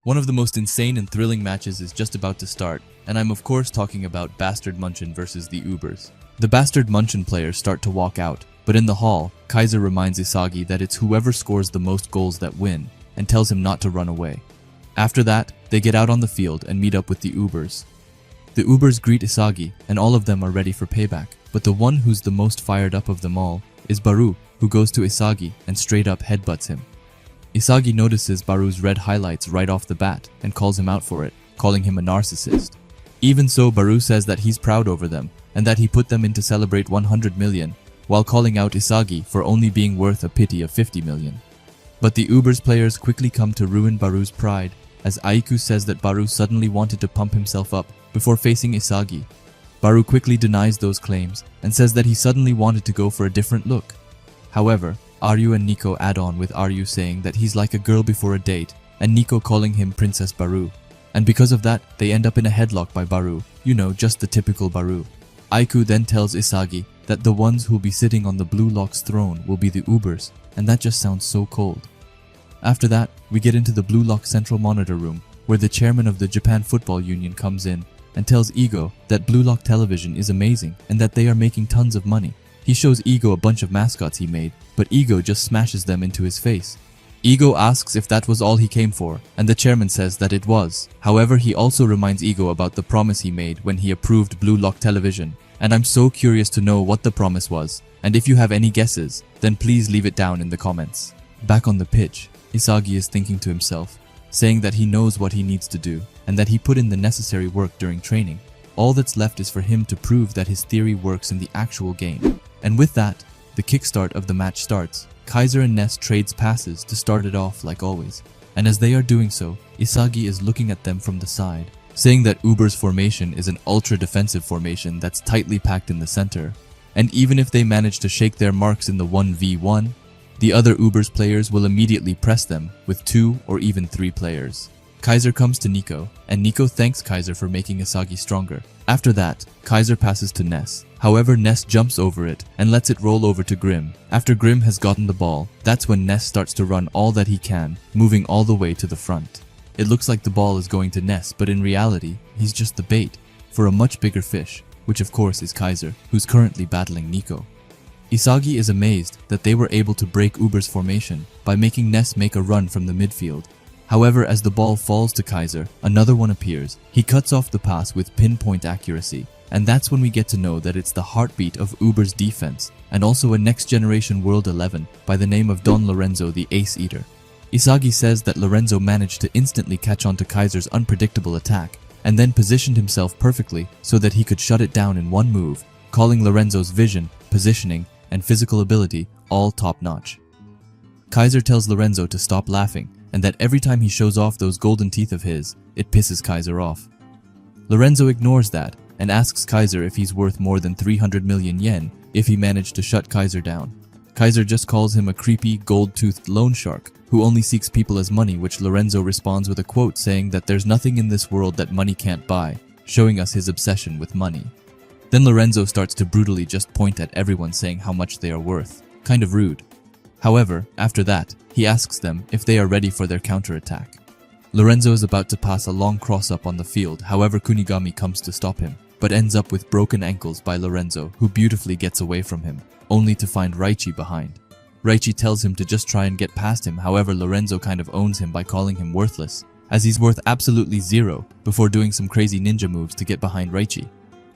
One of the most insane and thrilling matches is just about to start, and I'm of course talking about Bastard Munchen versus the Ubers. The Bastard Munchen players start to walk out, but in the hall, Kaiser reminds Isagi that it's whoever scores the most goals that win, and tells him not to run away. After that, they get out on the field and meet up with the Ubers. The Ubers greet Isagi, and all of them are ready for payback, but the one who's the most fired up of them all is Baru, who goes to Isagi and straight up headbutts him. Isagi notices Baru's red highlights right off the bat and calls him out for it, calling him a narcissist. Even so, Baru says that he's proud over them and that he put them in to celebrate 100 million, while calling out Isagi for only being worth a pity of 50 million. But the Ubers players quickly come to ruin Baru's pride, as Aiku says that Baru suddenly wanted to pump himself up before facing Isagi. Baru quickly denies those claims and says that he suddenly wanted to go for a different look. However, Aryu and Nico add on, with Aryu saying that he's like a girl before a date and Nico calling him Princess Baru. And because of that, they end up in a headlock by Baru, just the typical Baru. Aiku then tells Isagi that the ones who'll be sitting on the Blue Lock's throne will be the Ubers, and that just sounds so cold. After that, we get into the Blue Lock Central Monitor Room, where the chairman of the Japan Football Union comes in and tells Igo that Blue Lock Television is amazing and that they are making tons of money. He shows Igo a bunch of mascots he made, but Igo just smashes them into his face. Igo asks if that was all he came for, and the chairman says that it was. However, he also reminds Igo about the promise he made when he approved Blue Lock Television, and I'm so curious to know what the promise was, and if you have any guesses, then please leave it down in the comments. Back on the pitch, Isagi is thinking to himself, saying that he knows what he needs to do, and that he put in the necessary work during training. All that's left is for him to prove that his theory works in the actual game. And with that, the kickstart of the match starts. Kaiser and Ness trades passes to start it off like always, and as they are doing so, Isagi is looking at them from the side, saying that Uber's formation is an ultra-defensive formation that's tightly packed in the center, and even if they manage to shake their marks in the 1v1, the other Ubers players will immediately press them with 2 or even 3 players. Kaiser comes to Nico, and Nico thanks Kaiser for making Isagi stronger. After that, Kaiser passes to Ness. However, Ness jumps over it and lets it roll over to Grim. After Grim has gotten the ball, that's when Ness starts to run all that he can, moving all the way to the front. It looks like the ball is going to Ness, but in reality, he's just the bait for a much bigger fish, which of course is Kaiser, who's currently battling Nico. Isagi is amazed that they were able to break Uber's formation by making Ness make a run from the midfield. However, as the ball falls to Kaiser, another one appears. He cuts off the pass with pinpoint accuracy, and that's when we get to know that it's the heartbeat of Uber's defense, and also a next-generation World 11 by the name of Don Lorenzo the Ace Eater. Isagi says that Lorenzo managed to instantly catch on to Kaiser's unpredictable attack, and then positioned himself perfectly so that he could shut it down in one move, calling Lorenzo's vision, positioning, and physical ability all top-notch. Kaiser tells Lorenzo to stop laughing, and that every time he shows off those golden teeth of his, it pisses Kaiser off. Lorenzo ignores that and asks Kaiser if he's worth more than 300 million yen if he managed to shut Kaiser down. Kaiser just calls him a creepy, gold-toothed loan shark who only seeks people as money, which Lorenzo responds with a quote saying that there's nothing in this world that money can't buy, showing us his obsession with money. Then Lorenzo starts to brutally just point at everyone, saying how much they are worth. Kind of rude. However, after that, he asks them if they are ready for their counterattack. Lorenzo is about to pass a long cross-up on the field, however Kunigami comes to stop him, but ends up with broken ankles by Lorenzo, who beautifully gets away from him, only to find Raichi behind. Raichi tells him to just try and get past him, however Lorenzo kind of owns him by calling him worthless, as he's worth absolutely 0, before doing some crazy ninja moves to get behind Raichi.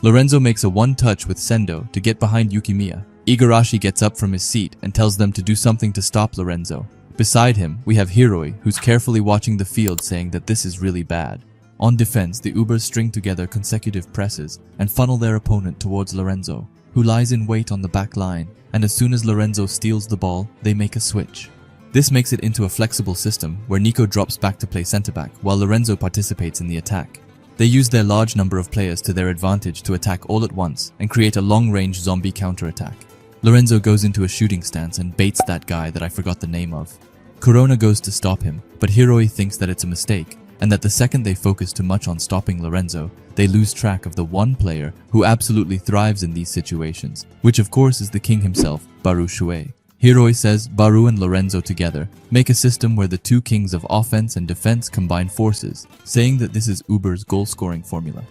Lorenzo makes a one-touch with Sendo to get behind Yukimiya. Igarashi gets up from his seat and tells them to do something to stop Lorenzo. Beside him, we have Hiroi, who's carefully watching the field, saying that this is really bad. On defense, the Ubers string together consecutive presses and funnel their opponent towards Lorenzo, who lies in wait on the back line, and as soon as Lorenzo steals the ball, they make a switch. This makes it into a flexible system where Nico drops back to play centre-back while Lorenzo participates in the attack. They use their large number of players to their advantage to attack all at once and create a long-range zombie counterattack. Lorenzo goes into a shooting stance and baits that guy that I forgot the name of. Corona goes to stop him, but Hiroi thinks that it's a mistake, and that the second they focus too much on stopping Lorenzo, they lose track of the one player who absolutely thrives in these situations, which of course is the king himself, Baru Shuei. Hiroi says Baru and Lorenzo together make a system where the two kings of offense and defense combine forces, saying that this is Uber's goal-scoring formula.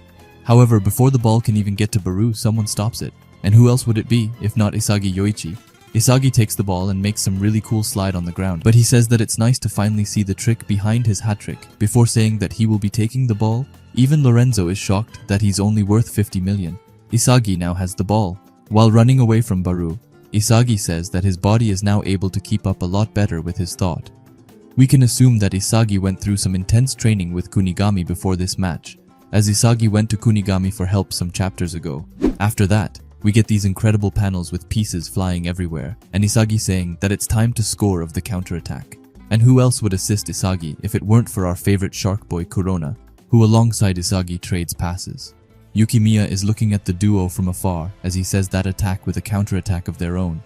However, before the ball can even get to Baru, someone stops it. And who else would it be, if not Isagi Yoichi? Isagi takes the ball and makes some really cool slide on the ground, but he says that it's nice to finally see the trick behind his hat trick, before saying that he will be taking the ball. Even Lorenzo is shocked that he's only worth 50 million. Isagi now has the ball. While running away from Baru, Isagi says that his body is now able to keep up a lot better with his thought. We can assume that Isagi went through some intense training with Kunigami before this match, as Isagi went to Kunigami for help some chapters ago. After that, we get these incredible panels with pieces flying everywhere, and Isagi saying that it's time to score of the counterattack. And who else would assist Isagi if it weren't for our favorite shark boy Kurona, who alongside Isagi trades passes. Yukimiya is looking at the duo from afar as he says that attack with a counterattack of their own.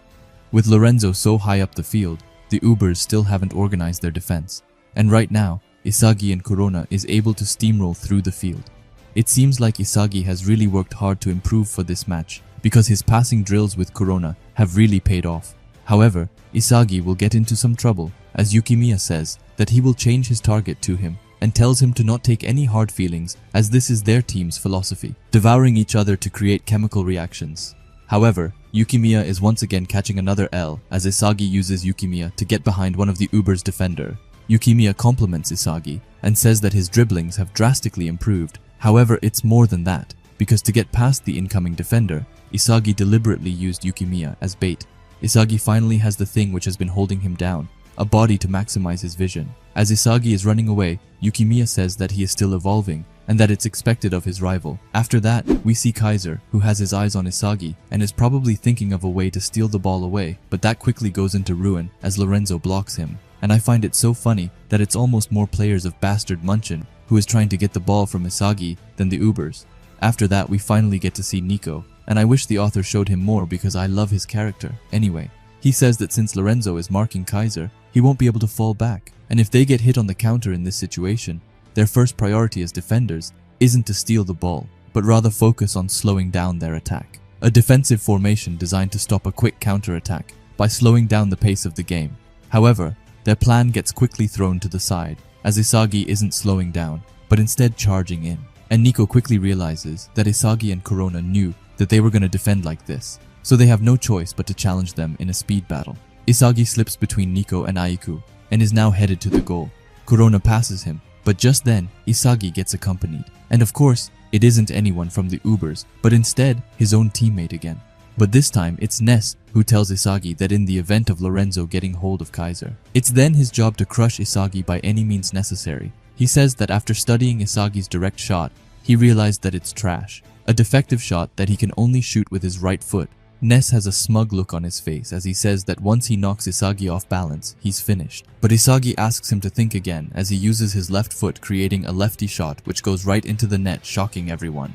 With Lorenzo so high up the field, the Ubers still haven't organized their defense, and right now, Isagi and Kurona is able to steamroll through the field. It seems like Isagi has really worked hard to improve for this match, because his passing drills with Kurona have really paid off. However, Isagi will get into some trouble, as Yukimiya says that he will change his target to him, and tells him to not take any hard feelings, as this is their team's philosophy, devouring each other to create chemical reactions. However, Yukimiya is once again catching another L, as Isagi uses Yukimiya to get behind one of the Uber's defender. Yukimiya compliments Isagi, and says that his dribblings have drastically improved. However, it's more than that, because to get past the incoming defender, Isagi deliberately used Yukimiya as bait. Isagi finally has the thing which has been holding him down, a body to maximize his vision. As Isagi is running away, Yukimiya says that he is still evolving, and that it's expected of his rival. After that, we see Kaiser, who has his eyes on Isagi, and is probably thinking of a way to steal the ball away, but that quickly goes into ruin as Lorenzo blocks him. And I find it so funny that it's almost more players of Bastard Munchin who is trying to get the ball from Isagi than the Ubers. After that, we finally get to see Nico, and I wish the author showed him more because I love his character. Anyway, he says that since Lorenzo is marking Kaiser, he won't be able to fall back, and if they get hit on the counter in this situation, their first priority as defenders isn't to steal the ball, but rather focus on slowing down their attack. A defensive formation designed to stop a quick counter-attack by slowing down the pace of the game. However, their plan gets quickly thrown to the side, as Isagi isn't slowing down, but instead charging in. And Nico quickly realizes that Isagi and Kurona knew that they were going to defend like this, so they have no choice but to challenge them in a speed battle. Isagi slips between Nico and Aiku, and is now headed to the goal. Kurona passes him, but just then, Isagi gets accompanied. And of course, it isn't anyone from the Ubers, but instead, his own teammate again. But this time, it's Ness who tells Isagi that in the event of Lorenzo getting hold of Kaiser, it's then his job to crush Isagi by any means necessary. He says that after studying Isagi's direct shot, he realized that it's trash, a defective shot that he can only shoot with his right foot. Ness has a smug look on his face as he says that once he knocks Isagi off balance, he's finished. But Isagi asks him to think again as he uses his left foot, creating a lefty shot which goes right into the net, shocking everyone.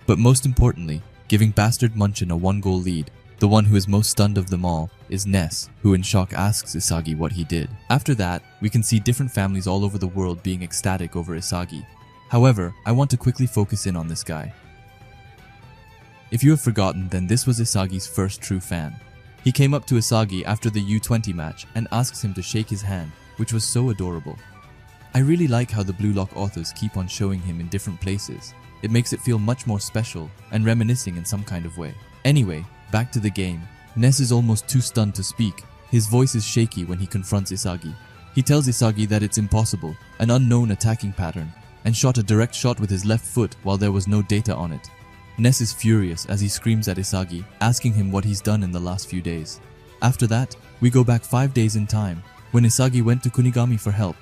But most importantly, giving Bastard Munchin a 1-goal lead, the one who is most stunned of them all is Ness, who in shock asks Isagi what he did. After that, we can see different families all over the world being ecstatic over Isagi. However, I want to quickly focus in on this guy. If you have forgotten, then this was Isagi's first true fan. He came up to Isagi after the U20 match and asks him to shake his hand, which was so adorable. I really like how the Blue Lock authors keep on showing him in different places. It makes it feel much more special and reminiscing in some kind of way. Anyway, back to the game. Ness is almost too stunned to speak. His voice is shaky when he confronts Isagi. He tells Isagi that it's impossible, an unknown attacking pattern, and shot a direct shot with his left foot while there was no data on it. Ness is furious as he screams at Isagi, asking him what he's done in the last few days. After that, we go back 5 days in time, when Isagi went to Kunigami for help.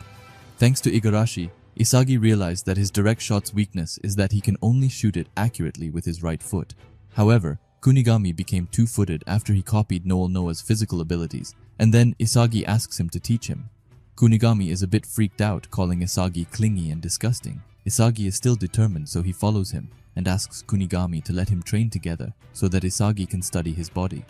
Thanks to Igarashi, Isagi realized that his direct shot's weakness is that he can only shoot it accurately with his right foot. However, Kunigami became two-footed after he copied Noel Noah's physical abilities, and then Isagi asks him to teach him. Kunigami is a bit freaked out, calling Isagi clingy and disgusting. Isagi is still determined, so he follows him and asks Kunigami to let him train together so that Isagi can study his body.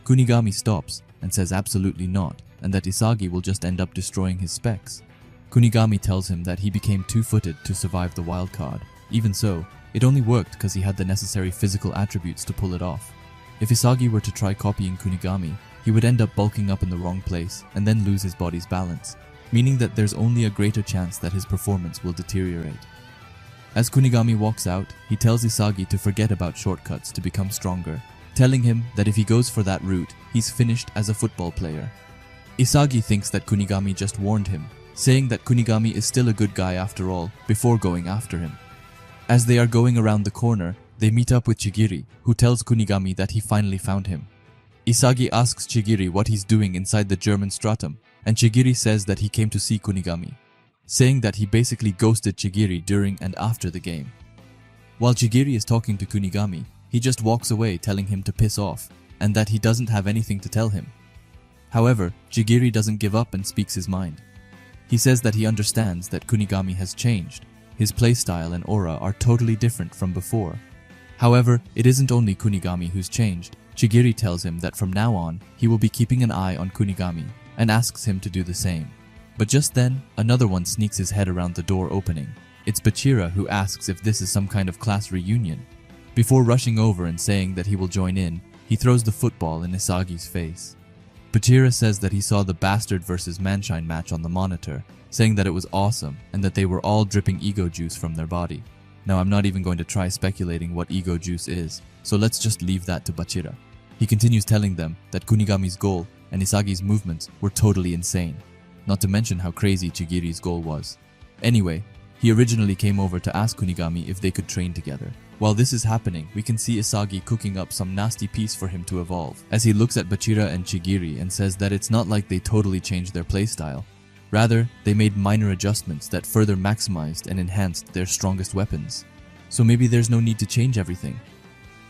Kunigami stops and says absolutely not, and that Isagi will just end up destroying his specs. Kunigami tells him that he became two-footed to survive the wild card. Even so, it only worked because he had the necessary physical attributes to pull it off. If Isagi were to try copying Kunigami, he would end up bulking up in the wrong place and then lose his body's balance, meaning that there's only a greater chance that his performance will deteriorate. As Kunigami walks out, he tells Isagi to forget about shortcuts to become stronger, telling him that if he goes for that route, he's finished as a football player. Isagi thinks that Kunigami just warned him, saying that Kunigami is still a good guy after all, before going after him. As they are going around the corner, they meet up with Chigiri, who tells Kunigami that he finally found him. Isagi asks Chigiri what he's doing inside the German stratum, and Chigiri says that he came to see Kunigami, saying that he basically ghosted Chigiri during and after the game. While Chigiri is talking to Kunigami, he just walks away telling him to piss off, and that he doesn't have anything to tell him. However, Chigiri doesn't give up and speaks his mind. He says that he understands that Kunigami has changed. His playstyle and aura are totally different from before. However, it isn't only Kunigami who's changed. Chigiri tells him that from now on, he will be keeping an eye on Kunigami and asks him to do the same. But just then, another one sneaks his head around the door opening. It's Bachira who asks if this is some kind of class reunion. Before rushing over and saying that he will join in, he throws the football in Isagi's face. Bachira says that he saw the Bastard vs. Manshine match on the monitor, saying that it was awesome and that they were all dripping ego juice from their body. Now I'm not even going to try speculating what ego juice is, so let's just leave that to Bachira. He continues telling them that Kunigami's goal and Isagi's movements were totally insane, not to mention how crazy Chigiri's goal was. Anyway, he originally came over to ask Kunigami if they could train together. While this is happening, we can see Isagi cooking up some nasty piece for him to evolve, as he looks at Bachira and Chigiri and says that it's not like they totally changed their playstyle. Rather, they made minor adjustments that further maximized and enhanced their strongest weapons. So maybe there's no need to change everything.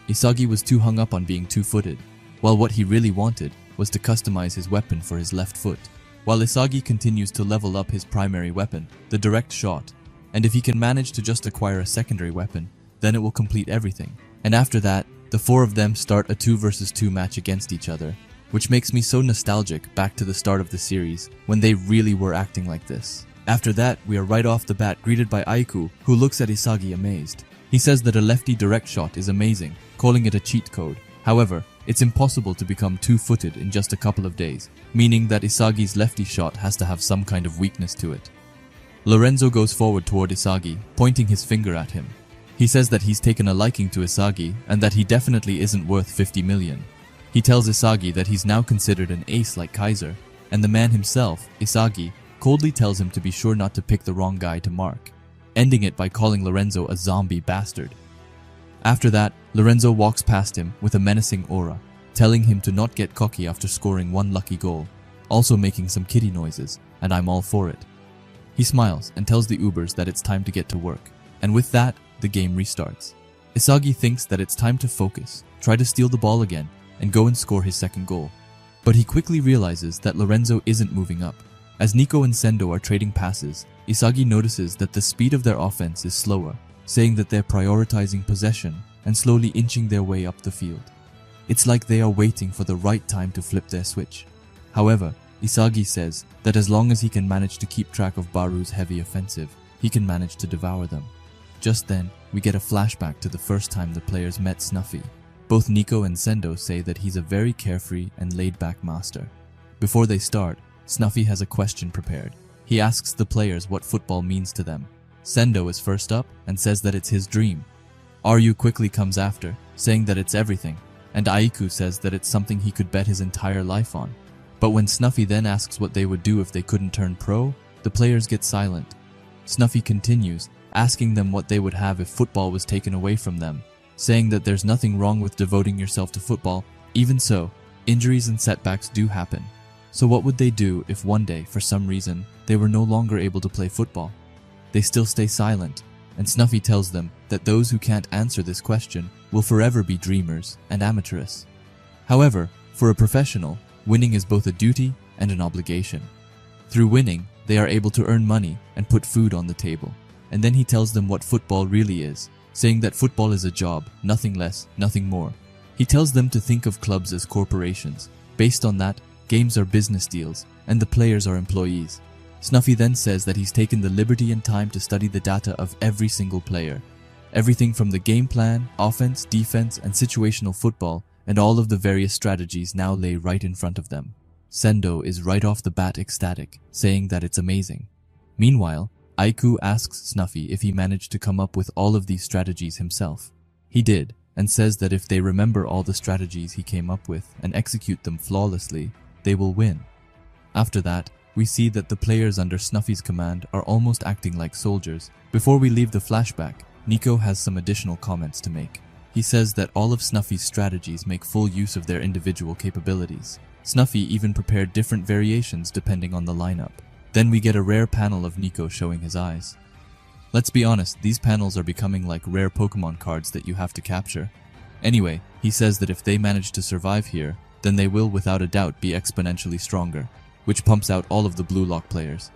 Isagi was too hung up on being two-footed, while what he really wanted was to customize his weapon for his left foot. While Isagi continues to level up his primary weapon, the direct shot, and if he can manage to just acquire a secondary weapon, then it will complete everything. And after that, the four of them start a 2 vs 2 match against each other, which makes me so nostalgic back to the start of the series, when they really were acting like this. After that, we are right off the bat greeted by Aiku, who looks at Isagi amazed. He says that a lefty direct shot is amazing, calling it a cheat code. However, it's impossible to become two-footed in just a couple of days, meaning that Isagi's lefty shot has to have some kind of weakness to it. Lorenzo goes forward toward Isagi, pointing his finger at him. He says that he's taken a liking to Isagi and that he definitely isn't worth 50 million. He tells Isagi that he's now considered an ace like Kaiser, and the man himself, Isagi, coldly tells him to be sure not to pick the wrong guy to mark, ending it by calling Lorenzo a zombie bastard. After that, Lorenzo walks past him with a menacing aura, telling him to not get cocky after scoring one lucky goal, also making some kitty noises, and I'm all for it. He smiles and tells the Ubers that it's time to get to work, and with that, the game restarts. Isagi thinks that it's time to focus, try to steal the ball again, and go and score his second goal. But he quickly realizes that Lorenzo isn't moving up. As Nico and Sendo are trading passes, Isagi notices that the speed of their offense is slower, saying that they're prioritizing possession and slowly inching their way up the field. It's like they are waiting for the right time to flip their switch. However, Isagi says that as long as he can manage to keep track of Baru's heavy offensive, he can manage to devour them. Just then, we get a flashback to the first time the players met Snuffy. Both Nico and Sendo say that he's a very carefree and laid-back master. Before they start, Snuffy has a question prepared. He asks the players what football means to them. Sendo is first up and says that it's his dream. Ryu quickly comes after, saying that it's everything, and Aiku says that it's something he could bet his entire life on. But when Snuffy then asks what they would do if they couldn't turn pro, the players get silent. Snuffy continues, asking them what they would have if football was taken away from them, saying that there's nothing wrong with devoting yourself to football. Even so, injuries and setbacks do happen. So what would they do if one day, for some reason, they were no longer able to play football? They still stay silent, and Snuffy tells them that those who can't answer this question will forever be dreamers and amateurists. However, for a professional, winning is both a duty and an obligation. Through winning, they are able to earn money and put food on the table. And then he tells them what football really is, saying that football is a job, nothing less, nothing more. He tells them to think of clubs as corporations. Based on that, games are business deals, and the players are employees. Snuffy then says that he's taken the liberty and time to study the data of every single player. Everything from the game plan, offense, defense, and situational football and all of the various strategies now lay right in front of them. Sendo is right off the bat ecstatic, saying that it's amazing. Meanwhile, Aiku asks Snuffy if he managed to come up with all of these strategies himself. He did, and says that if they remember all the strategies he came up with and execute them flawlessly, they will win. After that, we see that the players under Snuffy's command are almost acting like soldiers. Before we leave the flashback, Nico has some additional comments to make. He says that all of Snuffy's strategies make full use of their individual capabilities. Snuffy even prepared different variations depending on the lineup. Then we get a rare panel of Nico showing his eyes. Let's be honest, these panels are becoming like rare Pokemon cards that you have to capture. Anyway, he says that if they manage to survive here, then they will without a doubt be exponentially stronger, which pumps out all of the Blue Lock players.